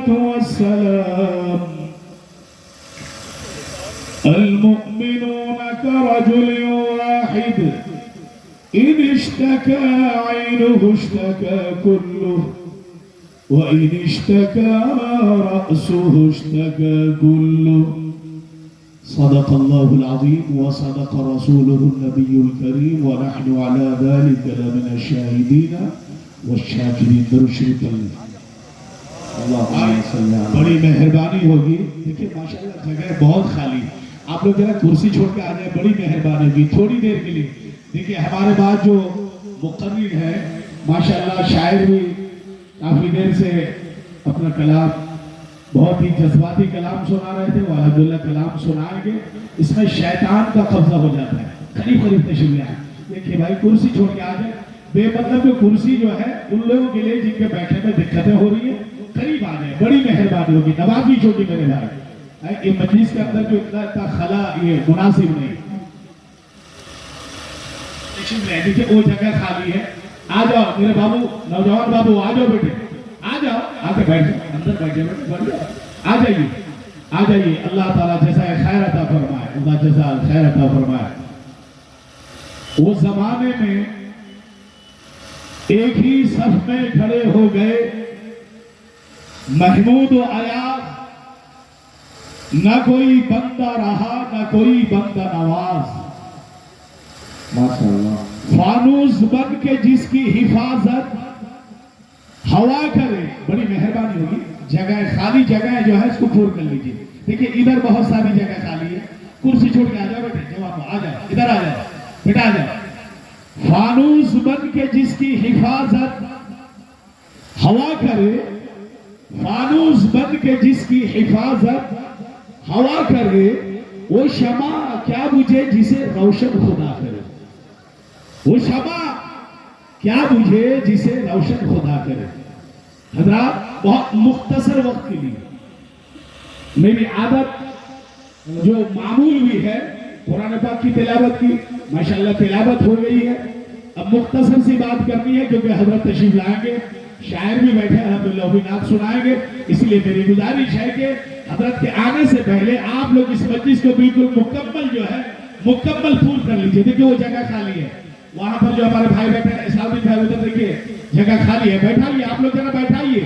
الصلاة والسلام المؤمنون كرجل واحد إن اشتكى عينه اشتكى كله وإن اشتكى رأسه اشتكى كله صدق الله العظيم وصدق رسوله النبي الكريم ونحن على ذلك لمن الشاهدين والشاكرين درشد بڑی مہربانی ہوگی. دیکھیں ماشاءاللہ جگہ بہت خالی, آپ لوگ ذرا کرسی چھوڑ کے آ جائیں, بڑی مہربانی ہوگی تھوڑی دیر کے لیے. دیکھیں ہمارے بعد جو مقرر ہے ماشاءاللہ شاعر بھی کافی دیر سے اپنا کلام بہت ہی جذباتی کلام سنا رہے تھے, وہ الحمدللہ کلام سنائیں گے. اس میں شیطان کا قبضہ ہو جاتا ہے. قریب قریب تشریف لے آئیں. دیکھیے بھائی کرسی چھوڑ کے آ جائیں. بے مطلب جو کرسی جو ہے ان لوگوں کے لیے جن کے بیٹھنے میں دقتیں ہو رہی ہیں قریب آ جائیں, بڑی مہربانی ہوگی. نوازی چھوٹی میرے بھائی, یہ مجلس کے اندر جو اتنا خلا یہ مناسب نہیں. دیکھیے وہ جگہ خالی ہے, آ جاؤ میرے بابو, نوجوان بابو آ جاؤ بیٹے, آ جاؤ, آ کے بیٹھ جاؤ, اندر بیٹھ جاؤ, آ جائیے, آ جائیے. اللہ تعالیٰ جیسا خیر عطا فرمائے, اللہ جیسا خیر عطا فرمائے. وہ زمانے میں ایک ہی صف میں کھڑے ہو گئے محمود و ایاز, نہ کوئی بندہ رہا نہ کوئی بندہ نواز. ماشاءاللہ. فانوس بن کے جس کی حفاظت ہوا کرے, بڑی مہربانی ہوگی. جگہ خالی جگہ جو ہے اس کو پور کر لیجیے. دیکھیے ادھر بہت ساری جگہ خالی ہے, کرسی چھوڑ کے آ جاؤ بیٹے, جواب آ جاؤ, ادھر آ جاؤ بیٹا, آ جاؤ. فانوس بن کے جس کی حفاظت ہوا کرے, فانوس بن کے جس کی حفاظت ہوا کرے, وہ شمع کیا بجھے جسے روشن خدا کرے. وہ شمع کیا بجھے جسے روشن خدا کرے. حضرات بہت مختصر وقت کے لیے میری عادت جو معمول بھی ہے قرآن پاک کی تلاوت کی, ماشاءاللہ تلاوت ہو گئی ہے. اب مختصر سی بات کرنی ہے کیونکہ حضرت تشریف لائیں گے, شاعر بھی بیٹھے الحمدللہ بھی نعت سنائیں گے. اس لیے میری گزارش ہے کہ حضرت کے آنے سے پہلے آپ لوگ اس مجلس کو بالکل مکمل جو ہے مکمل پھول کر لیجئے. دیکھیے وہ جگہ خالی ہے, وہاں پر جو ہمارے بھائی بیٹھے ہیں اسلامی بھائی ادھر دیکھیے جگہ خالی ہے, بیٹھائیے آپ لوگ جگہ بیٹھائیے.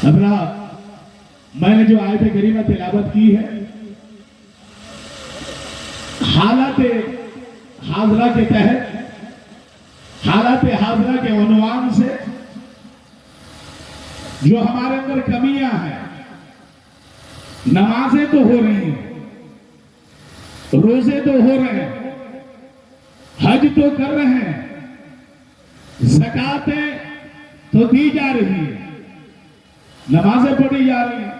حضرات میں نے جو آیت کریمہ تلاوت کی ہے حالات حاضرہ کے تحت, حالات حاضرہ کے عنوان سے جو ہمارے اندر کمیاں ہیں, نمازیں تو ہو رہی ہیں, روزے تو ہو رہے ہیں, حج تو کر رہے ہیں, زکاتیں تو دی جا رہی ہیں, نمازیں پڑھی جا رہی ہیں,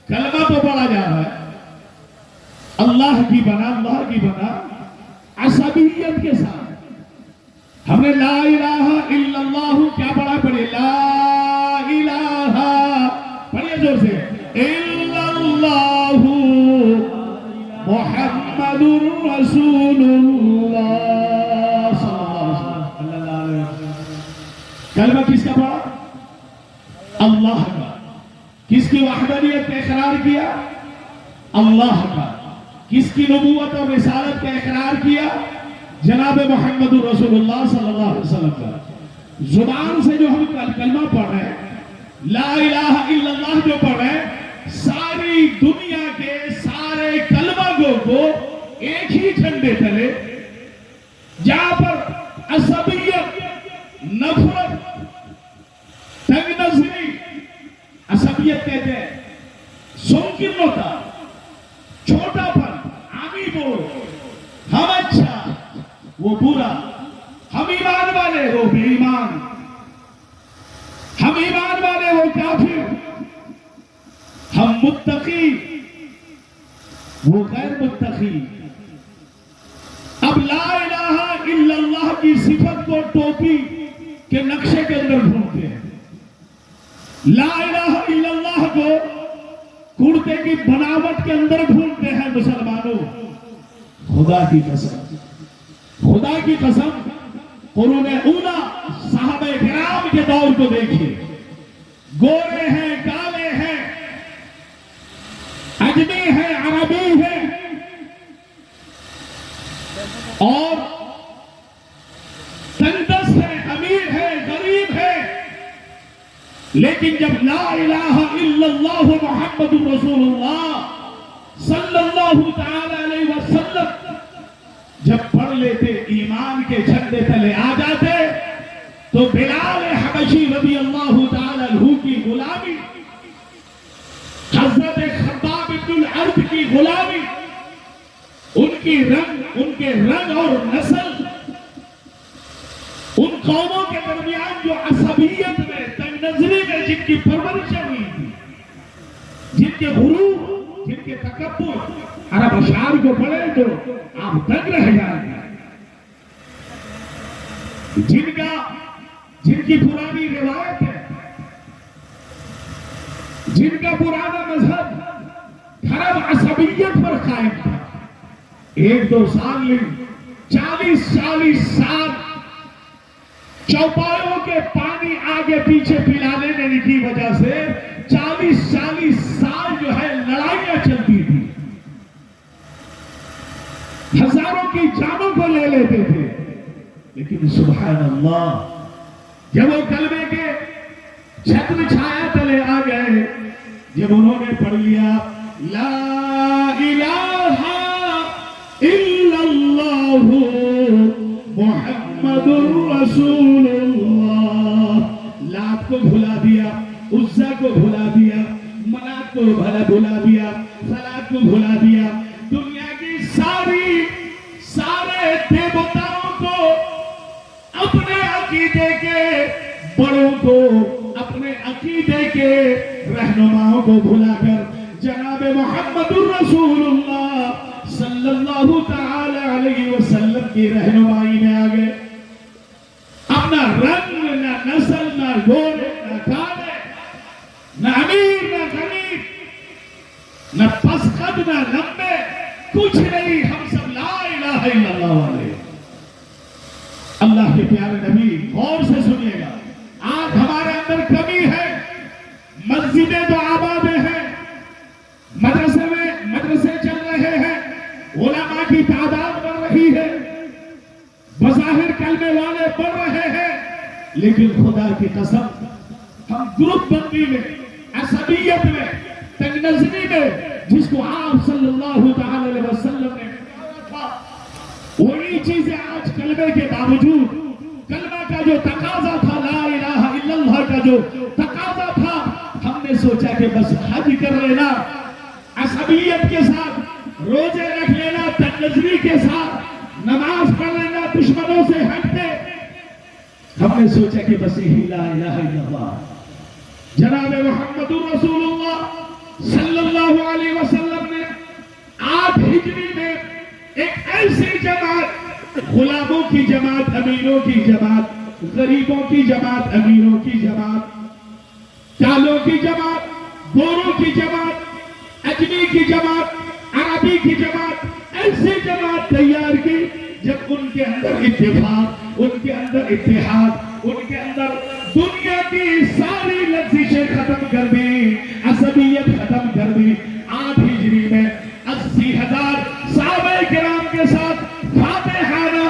کلمہ تو پڑھا جا رہا ہے, اللہ کی بنا عصبیت کے ساتھ ہم نے لا الہ الا اللہ کیا پڑھا, پڑھے لا الہ, پڑھیے زور سے, الا اللہ محمد رسول اللہ صلی اللہ علیہ وسلم. کلمہ کس کا پڑھا؟ اللہ کا. کس کی وحدانیت کا اقرار کیا؟ اللہ کا. کس کی نبوت اور رسالت کا اقرار کیا؟ جناب محمد رسول اللہ صلی اللہ علیہ وسلم کا. زبان سے جو ہم کلمہ پڑھ رہے ہیں, لا الہ الا اللہ جو پڑھ رہے ہیں, ساری دنیا کے سارے کلمہ گو کو ایک ہی جھنڈے تلے جہاں پر عصبیت, نفرت, تنگ نظری, عصبیت کہتے ہیں سنکرتا, چھوٹا پن, آمی بول, ہم اچھا وہ برا, ہم ایمان والے وہ بے ایمان, ہم ایمان والے وہ کافر, ہم متقی وہ غیر متقی. اب لا الہ الا اللہ کی صفت کو ٹوپی کے نقشے کے اندر ڈھونڈتے ہیں, لا الہ الا اللہ کو کرتے کی بناوٹ کے اندر ڈھونڈتے ہیں. مسلمانوں خدا کی قسم, خدا کی قسم, قرون اولا صحابہ کرام کے دور کو دیکھیے, گورے ہیں، کالے ہیں، اجمی ہیں، عربی ہیں، اور تندرست ہے، امیر ہے، غریب ہے، لیکن جب لا الہ الا اللہ محمد رسول اللہ صلی اللہ تعالی علیہ وسلم جب پڑھ لیتے، ایمان کے جھنڈے تلے آ جاتے، تو بلال حبشی رضی اللہ تعالی عنہ کی غلامی، حضرت خباب بن الارت کی غلامی، ان کے رنگ اور نسل، ان قوموں کے درمیان جو عصبیت میں، تنگ نظری میں جن کی پرورش ہوئی تھی، جن کے غرور، جن کے تکبر، عرب اشعار کو پڑھیں تو آپ دنگ رہ جائیں گے، جن کی پرانی روایت ہے، جن کا پرانا مذہب دھرم عصبیت پر قائم تھا، 1-2 سال نہیں، 40 سال چوپایوں کے پانی آگے پیچھے پلانے دینے کی وجہ سے 40 سال جو ہے لڑائیاں چلتی تھی، ہزاروں کی جانوں کو لے لیتے تھے، لیکن سبحان اللہ جب وہ کلمے کے چھتر چھایا تلے آ گئے، جب انہوں نے پڑھ لیا لا الہ الا اللہ محمد رسول اللہ، لات کو بھلا دیا، عزا کو بھلا دیا، منات کو بھلا دیا، صلات کو بھلا دیا، دنیا کی سارے دیوتاؤں کو، اپنے عقیدے کے بڑوں کو، اپنے عقیدے کے رہنماؤں کو بھلا کر جناب محمد الرسول اللہ صلی اللہ تعالی علیہ وسلم کی رہنمائی میں آ گئے۔ اب نہ رنگ، نہ نسل، نہ گورے، نہ کالے، نہ امیر، نہ غریب، نہ پسقد، نہ لمبے، کچھ نہیں، ہم سب لا الہ الا اللہ والے۔ اللہ کے پیارے نبی غور سے سنیے گا، آج ہمارے اندر کمی ہے، مسجدیں تو آباد ہیں، مدرسے چل رہے ہیں، علماء کی تعداد بڑھ رہی ہے، بظاہر کلمے والے بڑھ رہے ہیں، لیکن خدا کی قسم ہم گروپ بندی میں، عصبیت میں، تنگ نظری میں، جس کو آپ صلی اللہ تعالی علیہ وسلم نے تھا، وہی چیزیں آج کلمے کے باوجود، کلمہ کا جو تقاضا تھا، لا الہ الا اللہ کا جو تقاضا تھا، ہم نے سوچا کہ بس حج کر لینا عصبیت کے ساتھ، روزے رکھ لینا تنگ نظری کے ساتھ، نماز پڑھ لینا دشمنوں سے ہٹ کے، ہم نے سوچا کہ بس یہی لا الہ الا اللہ۔ جناب محمد رسول اللہ صلی اللہ علیہ وسلم نے 8 ہجری میں ایک ایسی جماعت، غلاموں کی جماعت، امیروں کی جماعت، غریبوں کی جماعت، امیروں کی جماعت، کالوں کی جماعت، گوروں کی جماعت، اجمی کی جماعت، عربی کی جماعت، ایسی جماعت تیار کی جب ان کے اندر اتفاق، ان کے اندر اتحاد، ان کے اندر دنیا کی ساری لغزشیں ختم کر دی، عصبیت ختم کر دی۔ 8 ہجری میں 80,000 صحابہ کرام کے ساتھ فاتحانہ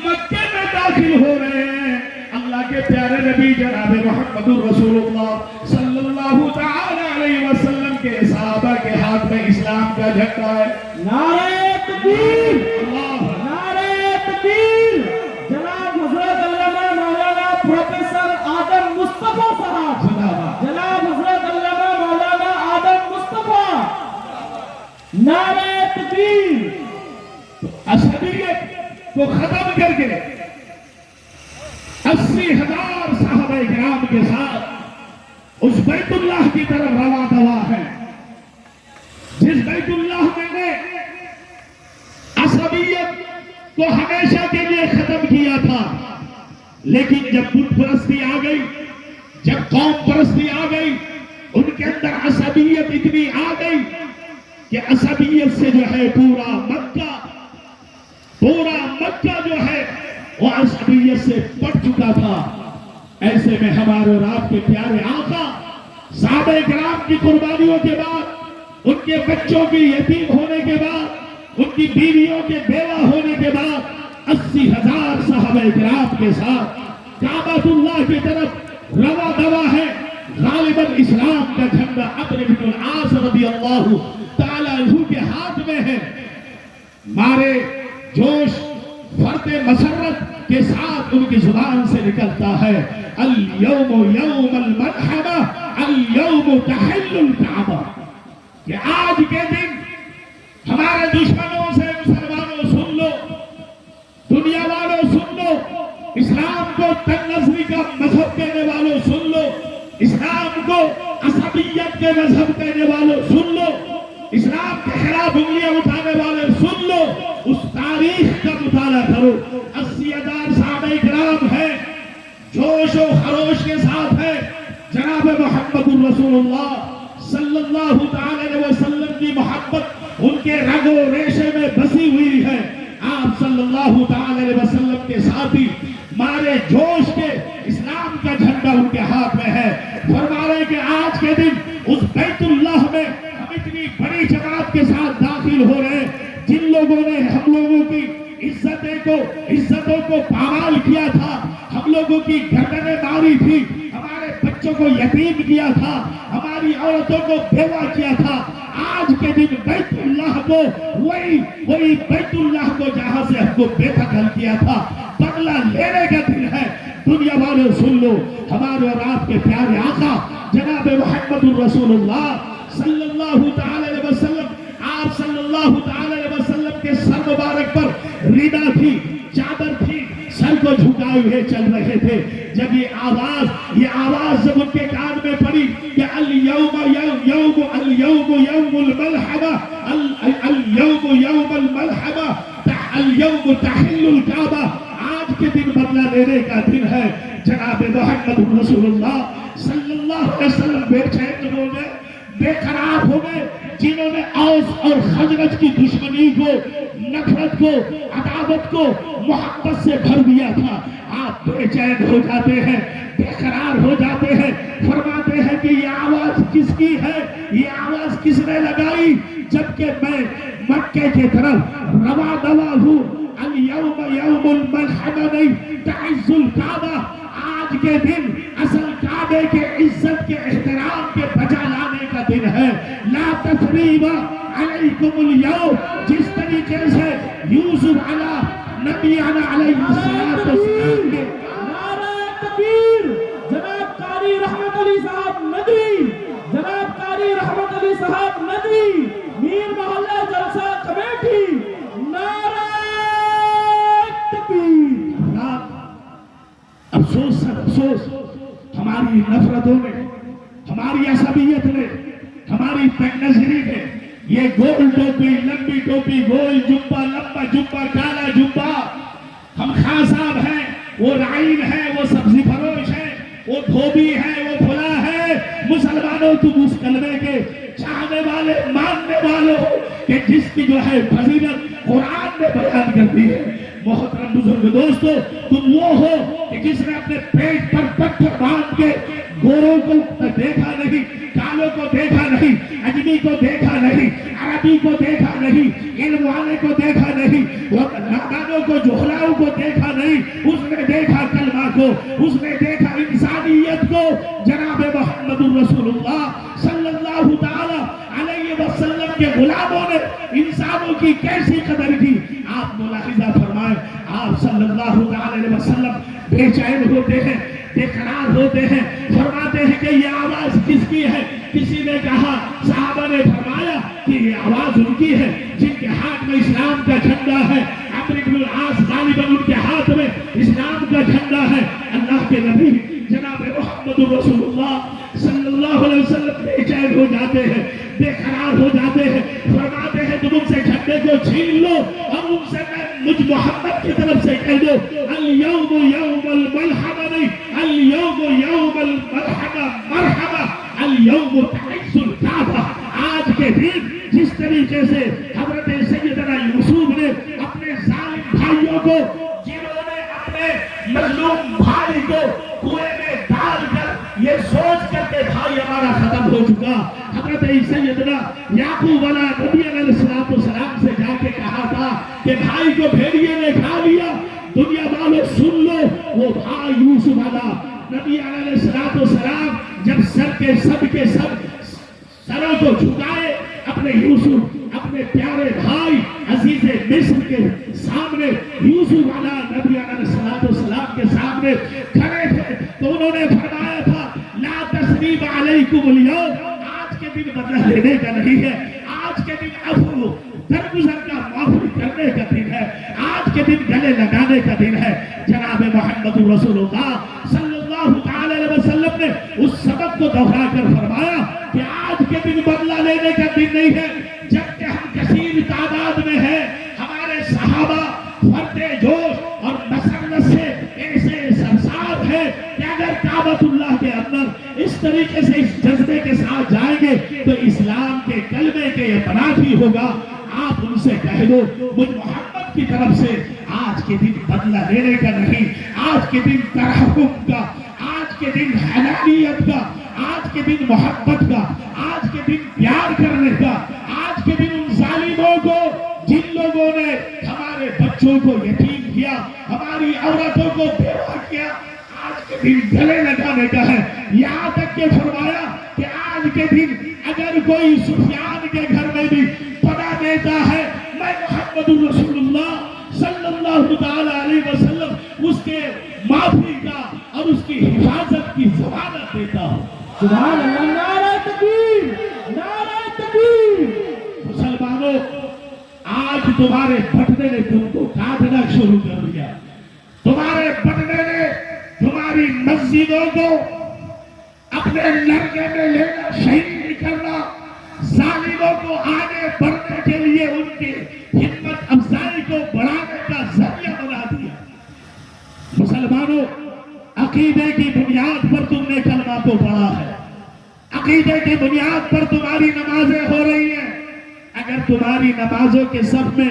مکے میں داخل ہو رہے ہیں۔ اللہ کے پیارے نبی جناب محمد الرسول اللہ صلی اللہ تعالی علیہ وسلم کے صحابہ کے ہاتھ میں اسلام کا جھنڈا ہے۔ نعرہ تکبیر، نعرہ تکبیر۔ جناب حضرت علامہ مولانا پروفیسر آدم مصطفیٰ صاحب، جناب حضرت علامہ مولانا آدم مصطفیٰ، نعرہ تکبیر۔ عصبیت کو ختم کر کے 80,000 صحابہ کرام کے ساتھ اس بیت اللہ کی طرف رواں دوا ہے، جس بیت اللہ میں نے عصبیت کو ہمیشہ کے لیے ختم کیا تھا، لیکن جب بت پرستی آ گئی، جب قوم پرستی آ گئی، ان کے اندر عصبیت اتنی آ گئی کہ عصبیت سے جو ہے پورا مکہ جو ہے وہ عصبیت سے پٹ چکا تھا۔ ایسے میں ہمارے اور آپ کے پیارے آقا صحابہ کرام کی قربانیوں کے بعد، ان کے بچوں کی یتیم ہونے کے بعد، ان کی بیویوں کے بیوہ ہونے کے بعد 80,000 صحابہ کرام کے ساتھ کعبۃ اللہ کی طرف رواں دواں ہے۔ غالباً اسلام کا جھنڈا عمرو بن العاص رضی اللہ تعالیٰ عنہ کے ہاتھ میں ہے۔ مارے جوش فرط مسرت کے ساتھ ان کی زبان سے نکلتا ہے، الیوم یوم المرحمہ الیوم تحل الکعبہ، کہ آج کے دن ہمارے دشمنوں سے مسلمانوں سن لو، دنیا والوں سن لو، اسلام کو تنگ نظری کا مذہب کہنے والوں سن لو، اسلام کو عصبیت کے مذہب کہنے والوں سن لو، اسلام کے خلاف انگلیاں اٹھانے والے سن لو، اس تاریخ کا مطالعہ کرو۔ 80,000 صحابہ کرام ہیں، جوش و خروش کے ساتھ ہے، جناب محمد الرسول اللہ صلی اللہ تعالی علیہ وسلم کی محبت ان کے رگ و ریشے میں بسی ہوئی ہے۔ آپ صلی اللہ تعالی علیہ وسلم کے ساتھی مارے جوش کے اسلام کا جھنڈا ان کے ہاتھ میں ہے۔ فرما رہے کہ آج کے دن اس بیت اللہ میں ہم اتنی بڑی جماعت کے ساتھ داخل ہو رہے ہیں، جن لوگوں نے ہم لوگوں کی عزتوں کو پامال کیا تھا، ہم لوگوں کی گردنیں ماری تھی، ہمارے بچوں کو یتیم کیا تھا، ہماری عورتوں کو بیوہ کیا تھا، آج کے دن بیت اللہ کو وہی بیت اللہ کو جہاں سے ہم کو بے دخل کیا تھا، بدلہ لینے کا دن ہے۔ دنیا والوں سن لو، ہمارے اور آپ کے پیارے آقا جناب محمد الرسول اللہ صلی اللہ تعالی علیہ وسلم، آپ صلی اللہ تعالی علیہ وسلم کے سر مبارک پر رداء تھی، چادر تھی، سر کو جھکائے ہوئے چل رہے تھے۔ جب یہ آواز جب ان کے کان میں پڑی کہ الیوم یوم الملحمہ، الیوم یوم الملحمہ، الیوم تحل الکعبہ، آج کے دن بدلہ لینے کا دن ہے، جناب محمد رسول اللہ صلی اللہ علیہ وسلم بے چین ہو گئے، بے قرار ہو گئے۔ جنہوں نے اوس اور خزرج کی دشمنی کو، نفرت کو، عداوت کو محبت سے بھر دیا تھا، آپ بے چین ہو جاتے ہیں، بے قرار ہو جاتے ہیں۔ فرماتے ہیں کہ یہ آواز کس کی ہے، یہ آواز کس نے لگائی؟ جبکہ میں مکے کی طرف رواں دواں ہوں، الیوم یوم الملحمہ نہیں، تعز الکعبہ، آج کے دن اصل کعبے کے عزت کے احترام کے بجا لانے کا دن ہے۔ لا تثریب علیکم اليوم، جس طریقے سے یوسف علی نبینا علیہ السلام کے نعرہ تکبیر، جناب قاری رحمت علی صاحب ندوی، جناب قاری رحمت علی صاحب ندوی، میر محلہ جلسہ کمیٹی، نعرہ تکبیر۔ افسوس سر افسوس، ہماری نفرتوں نے، ہماری عصبیت نے، ہماری تنگ نظری نے، یہ گول ٹوپی، لمبی ٹوپی، گول جبہ، لمبا جبہ، کالا جبہ، ہم خان صاحب ہیں، وہ رائن ہے، وہ سبزی فروش ہے، وہ دھوبی ہے، وہ پھلا ہے۔ مسلمانوں تم اس کلمے کے چاہنے والے، ماننے والوں ہو کہ جس کی جو ہے فضیلت قرآن نے بیان کر دی ہے۔ محترم بزرگ دوستو، تم وہ ہو کہ جس نے اپنے پیٹ پر پتھر باندھ کے گوروں کو دیکھا نہیں، کالوں کو دیکھا نہیں، اجمی کو دیکھا نہیں، عربی کو دیکھا نہیں، علم والے کو دیکھا نہیں، نادانوں کو، جہلاؤں کو دیکھا نہیں، اس نے دیکھا کلمہ کو، اس نے دیکھا انسانیت کو۔ جناب محمد الرسول اللہ صلی اللہ تعالی علیہ وسلم کے غلاموں نے انسانوں کی کیسی قدر کی، آپ ملاحظہ فرمائیں۔ آپ صلی اللہ تعالی علیہ وسلم بے چین ہوتے ہیں، بے قرار ہوتے ہیں، فرماتے ہیں کہ یہ آواز کس کی ہے؟ کسی نے کہا، صحابہ نے فرمایا کہ یہ آواز ان کی ہے جن کے ہاتھ میں اسلام کا جھنڈا ہے۔ عمرو بن العاص غالباً ان کے ہاتھ میں اسلام کا جھنڈا ہے۔ اللہ کے نبی جناب محمد رسول اللہ صلی اللہ علیہ وسلم بے چین ہو جاتے ہیں، بے قرار ہو جاتے ہیں، فرماتے ہیں تم ان سے جھنڈے کو چھین لو اور ان سے میں مجھ محمد کی طرف سے کہہ دو، الیوم یوم الملحمہ نہیں، الیوم یوم الملحمہ مرحبا، الیوم تعز الکعبہ۔ آج کے دن جس طریقے سے حضرت سیدنا یوسف نے اپنے ظالم بھائیوں کو، جنہوں نے اپنے مظلوم بھائی کو کنویں میں ڈال کر یہ سوچ کر کے بھائی ہمارا ختم نے سیدنا یعقوب علیہ نبی علیہ السلام سے جا کے کہا تھا کہ بھائی کو بھیڑیے نے کھا لیا، دنیا والوں سن لو، وہ بھائی یوسف علیہ نبی علیہ السلام جب سب کے سب سروں کو جھکائے، اپنے یوسف اپنے پیارے بھائی عزیز مصر کے سامنے، یوسف علیہ نبی علیہ السلام کے سامنے کھڑے تھے، تو انہوں نے فرمایا تھا لا تثریب علیکم اليوم، آج کے دن بدلہ لینے کا نہیں ہے، آج کے دن عفو درگزر کا معافی کرنے کا دن ہے، آج کے دن گلے لگانے کا دن ہے۔ جناب محمد رسول اللہ صلی اللہ تعالی علیہ وسلم نے اس سبق کو دہرا کر فرمایا کہ آج کے دن بدلہ لینے کا دن نہیں ہے، جبکہ ہم کثیر تعداد میں ہیں، ہمارے صحابہ فرد جوش اور مسرت سے ایسے سرسار ہیں کہ اگر کعبۃ اللہ کے اندر اس طریقے سے اس جذبے کے ساتھ جائیں گے تو اسلام کے کلمے کے یہ تنافی ہوگا۔ آپ ان سے کہہ دو مجھ محمد کی طرف سے آج کے دن بدلہ لینے کا نہیں، آج کے دن ترحم کا، آج کے دن حنانیت کا، آج کے دن محبت کا، آج کے دن پیار کرنے کا، آج کے دن ان ظالموں کو جن لوگوں نے ہمارے بچوں کو یتیم کیا، ہماری عورتوں کو بیوہ کیا، آج کے دن گلے لگانے کا ہے۔ یہاں تک کہ فرمایا کہ آج کے دن اگر کوئی سفیان کے گھر میں بھی پناہ دیتا ہے، میں محمد رسول اللہ صلی اللہ تعالی علیہ وسلم اس کے معافی کا اور اس کی حفاظت کی ضمانت دیتا ہوں۔ سبحان اللہ، نعرہ تکبیر، نعرہ تکبیر۔ مسلمانوں، آج تمہارے بٹنے نے تم کو کاٹنا شروع کر دیا، تمہارے بٹنے نے تمہاری مسجدوں کو اپنے لڑکے میں لینا، شہید کرنا، ظالموں کو آگے بڑھنے کے لیے ان کی ہمت افزائی کو بڑھانے کا ذریعہ بنا دیا۔ مسلمانوں، عقیدے کی بنیاد پر تم نے کلمہ کو پڑھا ہے، عقیدے کی بنیاد پر تمہاری نمازیں ہو رہی ہیں۔ اگر تمہاری نمازوں کے صف میں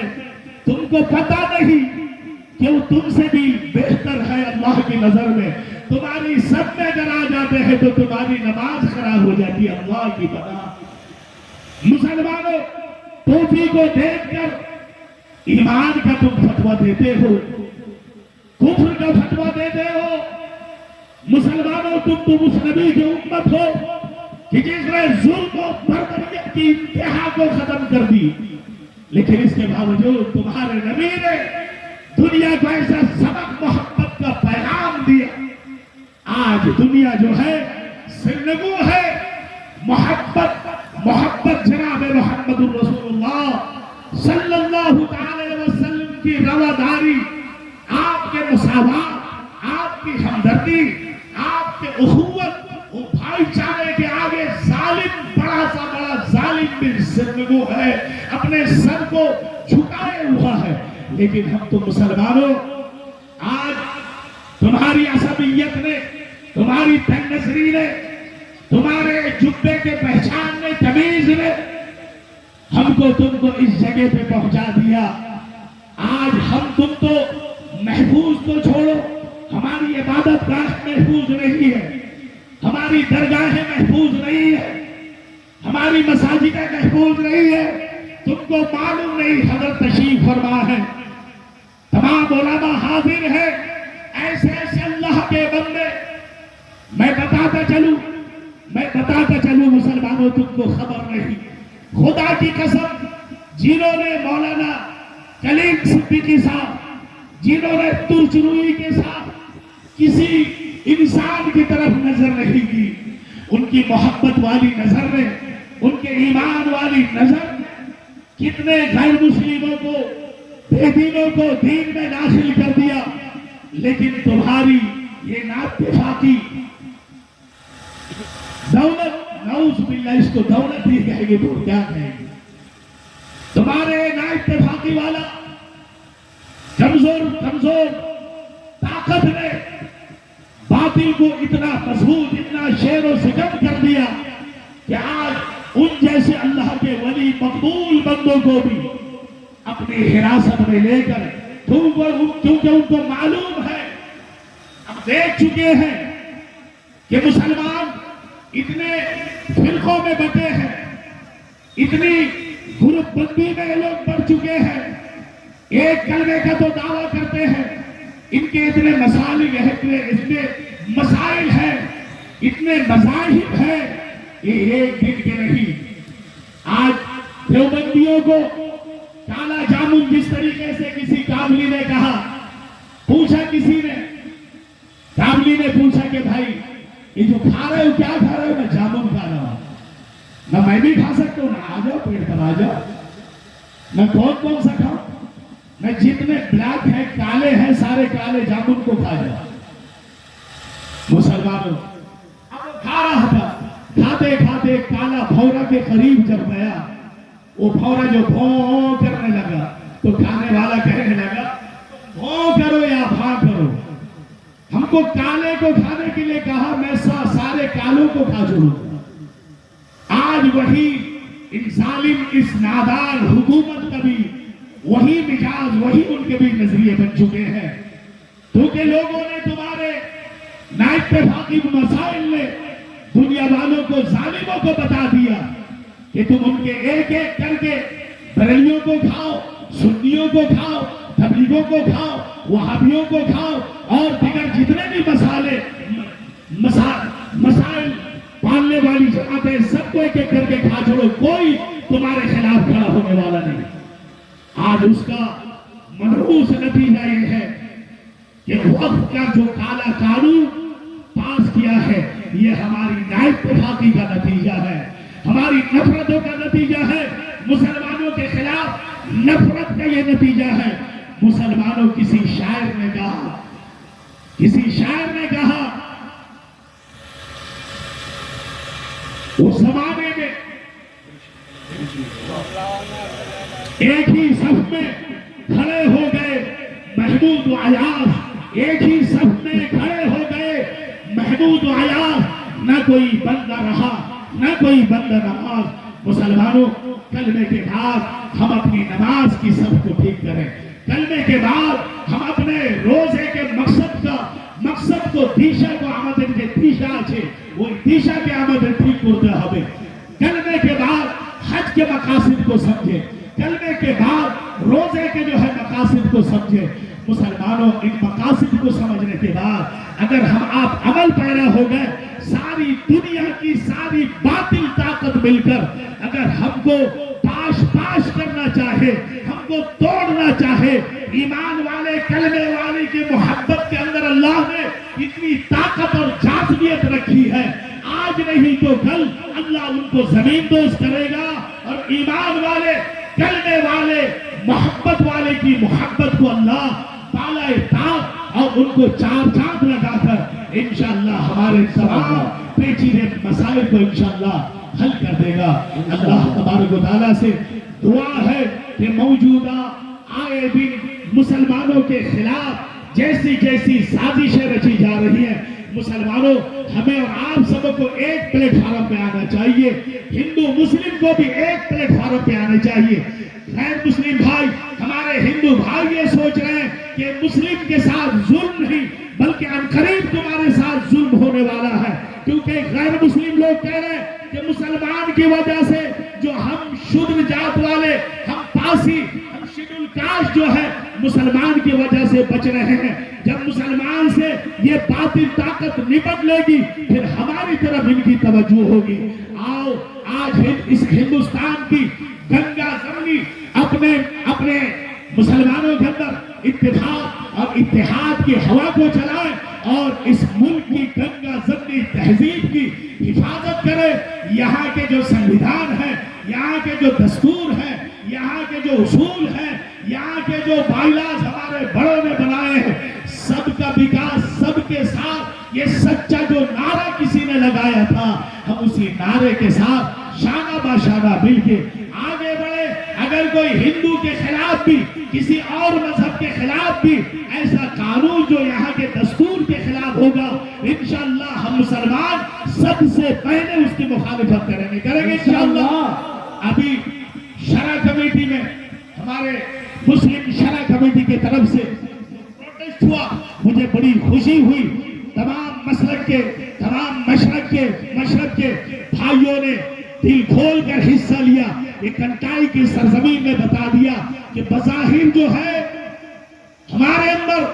تم کو پتہ نہیں کہ وہ تم سے بھی بہتر ہے اللہ کی نظر میں، تمہاری صف میں اگر آ جاتے ہیں تو تمہاری نماز خراب ہو جاتی ہے، اللہ کی پناہ۔ مسلمانوں، ٹوپی کو دیکھ کر ایمان کا تم فتویٰ دیتے ہو، کفر کا فتویٰ دیتے ہو۔ مسلمانوں، تم اس نبی کی امت ہو کہ جس نے ظلم و بربریت کی انتہا کو ختم کر دی، لیکن اس کے باوجود تمہارے نبی نے دنیا کو ایسا سبق محبت کا پیغام دیا۔ آج دنیا جو ہے سرنگو ہے، محبت جناب محمد الرسول اللہ صلی اللہ تعالی وسلم کی رواداری، آپ کے مساوات، آپ کی ہمدردی، آپ کے اخوت، وہ بھائی چارے کے آگے ظالم بڑا سا بڑا ظالم بھی سرنگو ہے، اپنے سر کو جھکائے ہوا ہے۔ لیکن ہم تو مسلمانوں، آج تمہاری عصبیت نے، تمہاری تنگ نظری نے، تمہارے جبے کے پہچان نے، تمیز نے ہم کو تم کو اس جگہ پہ پہنچا دیا۔ آج ہم تم تو محفوظ تو چھوڑو، ہماری عبادت گاہ محفوظ نہیں ہے، ہماری درگاہیں محفوظ نہیں ہے، ہماری مساجدیں محفوظ نہیں ہے۔ تم کو معلوم نہیں حضرت تشریف فرما ہے، تمام علماء حاضر ہیں، ایسے ایسے اللہ کے بندے، میں بتاتا چلوں مسلمانوں، تم کو خبر نہیں، خدا کی قسم، جنہوں نے مولانا کلیم صدیقی صاحب، جنہوں نے ترچروئی کے ساتھ کسی انسان کی طرف نظر نہیں کی، ان کی محبت والی نظر نے، ان کے ایمان والی نظر نے کتنے غیر مسلموں کو، بے دینوں کو دین میں داخل کر دیا۔ لیکن تمہاری یہ نااتفاقی دولت، نعوذ باللہ، اس کو دولت ہی کہیں گے تو کیا کہیں گے؟ تمہارے نااتفاقی والا کمزور طاقت نے باطل کو اتنا مضبوط، اتنا شیر و شکن کر دیا کہ آج ان جیسے اللہ کے ولی مقبول بندوں کو بھی اپنی حراست میں لے کر، کیونکہ ان کو معلوم ہے، اب دیکھ چکے ہیں کہ مسلمان اتنے فرقوں میں بٹے ہیں، اتنی گروپ بندی میں لوگ بڑھ چکے ہیں، ایک کلمے کا تو دعویٰ کرتے ہیں، ان کے اتنے مسائل ہیں، اتنے مسائل ہیں، اتنے مذاہب ہیں، یہ ایک دن کے نہیں۔ آج دیوبندیوں کو کالا جامن جس طریقے سے کسی کاملی نے کہا، پوچھا کسی نے، کاملی نے پوچھا کہ بھائی یہ جو کھا رہے ہو کیا کھا رہے ہو؟ میں جامن کھا رہا ہوں۔ نہ میں بھی کھا سکتا ہوں، نہ آ جاؤ پیٹ پر آ جاؤ، میں کون سا کھاؤں؟ میں جتنے بلیک ہیں کالے ہیں سارے کالے جامن کو کھا جاؤ۔ مسلمانوں اب وہ کھا رہا تھا، کھاتے کھاتے کالا بھورا کے قریب جب گیا، وہ بھورا جو بھوں کرنے لگا تو کھانے والا کہنے لگا بھوں کرو یا بھاں کرو، ہم کو کالے کو کھانے کے لیے کہا، میں سارے کالوں کو کھا چھوڑوں۔ آج وہی ان ظالم اس نادان حکومت کا بھی وہی مزاج، وہی ان کے بھی نظریے بن چکے ہیں، کیونکہ لوگوں نے تمہارے نااتفاقی مسائل نے دنیا والوں کو، ظالموں کو بتا دیا کہ تم ان کے ایک ایک کر کے بریلیوں کو کھاؤ، سنیوں کو کھاؤ، تبلیغوں کو کھاؤ، وہابیوں کو کھاؤ، اور دیگر جتنے بھی مسائل پالنے والی جماعتیں سب کو ایک ایک کر کے کھا چھوڑو، کوئی تمہارے خلاف کھڑا ہونے والا نہیں۔ آج اس کا منحوس نتیجہ یہ ہے کہ وقت کا جو کالا قانون پاس کیا ہے، یہ ہماری نااتفاقی کا نتیجہ ہے، ہماری نفرتوں کا نتیجہ ہے، مسلمانوں کے خلاف نفرت کا یہ نتیجہ ہے۔ مسلمانوں، کسی شاعر نے کہا اس زمانے میں ایک ہی صف میں کھڑے ہو گئے محمود و ایاز، ایک ہی صف میں کھڑے ہو گئے محمود و ایاز، نہ کوئی بندہ رہا نہ کوئی بندہ نماز۔ مسلمانوں، کلمے کے بعد ہم اپنی نماز کی صف کو ٹھیک کریں، کلمے کے بعد ہم اپنے روزے کے مقصد کو دیشا کو آمدن کے دیشا আছে وہ دیشا کے آمدن ٹھیک کرتے ہوئے، کلمے کے بعد حج کے مقاصد کو سمجھے، کلمے کے بعد روزے کے جو ہے مقاصد کو سمجھے۔ مسلمانوں، ان مقاصد کو سمجھنے کے بعد اگر ہم آپ عمل پیرا ہو گئے، ساری دنیا کی ساری باطل طاقت مل کر اگر ہم کو پاش کرنا چاہے، ہم کو توڑنا چاہے، ایمان والے کلمے والے کی محبت کے اندر اللہ نے اتنی طاقت اور جاذبیت رکھی ہے، آج نہیں تو کل اللہ ان کو زمین دوز کرے گا، اور ایمان والے کلمے والے محبت والے کی محبت کو اللہ بالائے طاق اور ان کو چار چاند لگا کر انشاءاللہ ہمارے تمام پیچیدے مسائل کو انشاءاللہ حل کر دے گا۔ اللہ تبارک و تعالیٰ سے دعا ہے کہ موجودہ آئے دن مسلمانوں کے خلاف جیسی سازشیں رچی جا رہی ہیں، مسلمانوں ہمیں اور آپ سب کو ایک پلیٹ فارم پہ آنا چاہیے، ہندو مسلم کو بھی ایک پلیٹ فارم پہ آنا چاہیے۔ غیر مسلم بھائی، ہمارے ہندو بھائی یہ سوچ رہے ہیں کہ مسلم کے ساتھ ظلم نہیں بلکہ عنقریب تمہارے ساتھ ظلم ہونے والا ہے، کیونکہ غیر مسلم لوگ کہہ رہے ہیں کہ مسلمان کی وجہ سے جو ہم شودر جات والے، ہم پاسی، ہم شیڈول کاسٹ جو ہے مسلمان کی وجہ سے بچ رہے ہیں، جب مسلمان سے یہ باطل طاقت نپٹ لے گی پھر ہماری طرف ان کی توجہ ہوگی۔ آؤ آج اس ہندوستان کی گنگا زمنی اپنے مسلمانوں کے اندر اتفاق اور اتحاد کی ہوا کو چلائیں اور اس ملک کی گنگا زمنی تہذیب کی حفاظت کرے۔ یہاں کے جو سنویدھان ہیں، یہاں کے جو دستور ہیں، یہاں کے جو اصول ہیں، یہاں کے جو بائیلاز ہمارے بڑوں نے بنائے ہیں، سب کا وکاس سب کے ساتھ، یہ سچا جو نعرہ کسی نے لگایا تھا، ہم اسی نعرے کے ساتھ شانہ بہ شانہ مل کے آگے بڑھے۔ اگر کوئی ہندو کے خلاف بھی، کسی اور مذہب کے خلاف بھی ایسا قانون جو یہاں کے دستور کے خلاف ہوگا، انشاءاللہ ہم مسلمان سب سے پہلے اس کی مخالفت کریں گے انشاءاللہ۔ ابھی شرع کمیٹی میں ہمارے مسلم شرع کمیٹی کی طرف سے پروٹیسٹ ہوا، مجھے بڑی خوشی ہوئی، تمام مسلک کے، تمام مشرق کے بھائیوں نے دل کھول کر حصہ لیا، یہ کنٹائی کی سرزمین میں بتا دیا کہ بظاہر جو ہے ہمارے اندر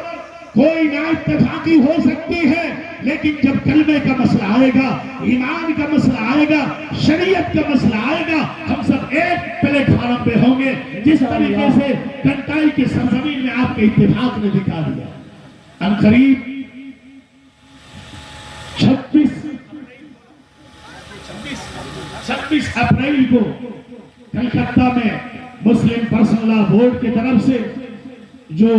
کوئی نا اتفاقی ہو سکتی ہے، لیکن جب کلمے کا مسئلہ آئے گا، ایمان کا مسئلہ آئے گا، شریعت کا مسئلہ آئے گا، ہم سب ایک پلیٹ فارم پہ ہوں گے، جس طریقے سے کنٹائی کی سرزمین میں آپ کے اتفاق نے دکھا دیا۔ ان قریب 26 اپریل کو کلکتہ میں مسلم پرسنل لا بورڈ کی طرف سے جو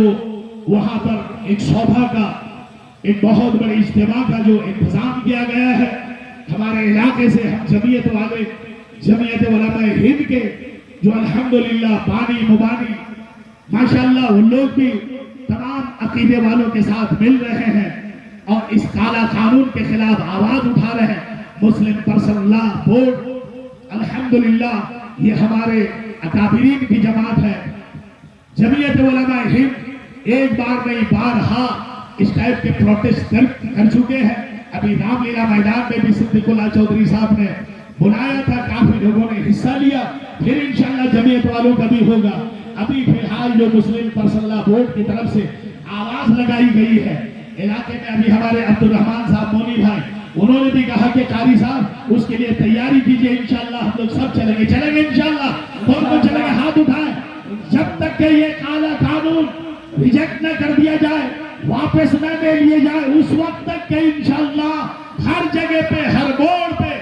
وہاں پر ایک صوبہ کا ایک بہت بڑے اجتماع کا جو انتظام کیا گیا ہے، ہمارے علاقے سے ہم جمعیت والے، جمعیت علماء ہند کے جو الحمدللہ بانی مبانی ماشاءاللہ ان لوگ بھی تمام عقیدے والوں کے ساتھ مل رہے ہیں اور اس کالا قانون کے خلاف آواز اٹھا رہے ہیں۔ مسلم پرسنل لا بورڈ الحمدللہ یہ ہمارے اکابرین کی جماعت ہے۔ جمعیت علماء ہند ایک بار نہیں بارہا اس ٹائپ کے پروٹیسٹ کر چکے ہیں۔ ابھی رام لیلا میدان میں بھی صدیق اللہ چودھری صاحب نے بلایا تھا، کافی لوگوں نے حصہ لیا، پھر انشاءاللہ جمعیت والوں کا بھی ہوگا۔ ابھی فی الحال جو مسلم پرسنل لا بورڈ کی طرف سے آواز لگائی گئی ہے علاقے میں، ابھی ہمارے عبدالرحمان صاحب مونی بھائی انہوں نے بھی کہا کہ قاری صاحب اس کے لیے تیاری کیجئے، انشاءاللہ ہم لوگ سب چلیں گے انشاءاللہ، کون کون چلیں گے ہاتھ اٹھائیں۔ جب تک کہ یہ کالا قانون ریجیکٹ نہ کر دیا جائے، واپس نہ لے لیے جائے، اس وقت تک کہ انشاءاللہ ہر جگہ پہ، ہر موڑ پہ،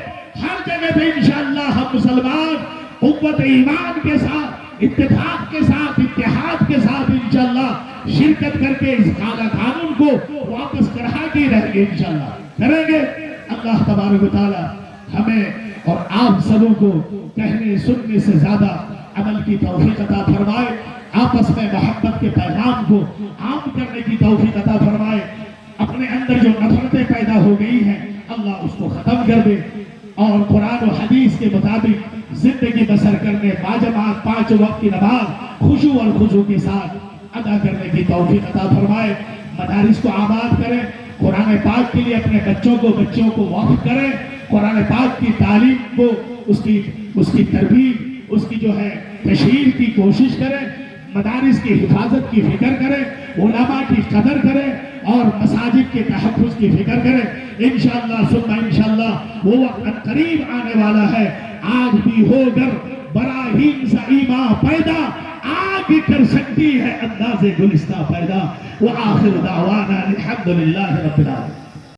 ہر جگہ پہ انشاءاللہ ہم مسلمان قوت ایمان کے ساتھ، اتفاق کے ساتھ، اتحاد کے ساتھ انشاءاللہ شرکت کر کے اس کالا قانون کو واپس کرا کے رہیں گے، انشاءاللہ کریں گے۔ اللہ تبارک و تعالی ہمیں اور آپ سبوں کو کہنے سننے سے زیادہ عمل کی توفیق عطا فرمائے، آپس میں محبت کے پیغام کو عام کرنے کی توفیق عطا فرمائے، اپنے اندر جو نفرتیں پیدا ہو گئی ہیں اللہ اس کو ختم کر دے، اور قرآن و حدیث کے مطابق زندگی بسر کرنے، باجماعت 5 وقت کی نماز خشوع اور خضوع کے ساتھ ادا کرنے کی توفیق عطا فرمائے۔ مدارس کو آباد کریں، قرآن پاک کے لیے اپنے بچوں کو وقف کریں، قرآن پاک کی تعلیم کو، اس کی تربیت، اس کی جو ہے تشہیر کی کوشش کریں، مدارس کی حفاظت کی فکر کریں، علماء کی قدر کریں اور مساجد کے تحفظ کی فکر کریں۔ انشاءاللہ ثم انشاءاللہ وہ وقت قریب آنے والا ہے، آج بھی ہو کر براہیم سا ایمان پیدا، آگ کر سکتی ہے انداز گلستہ پیدا۔ وآخر دعوانا الحمدللہ رب العالمین۔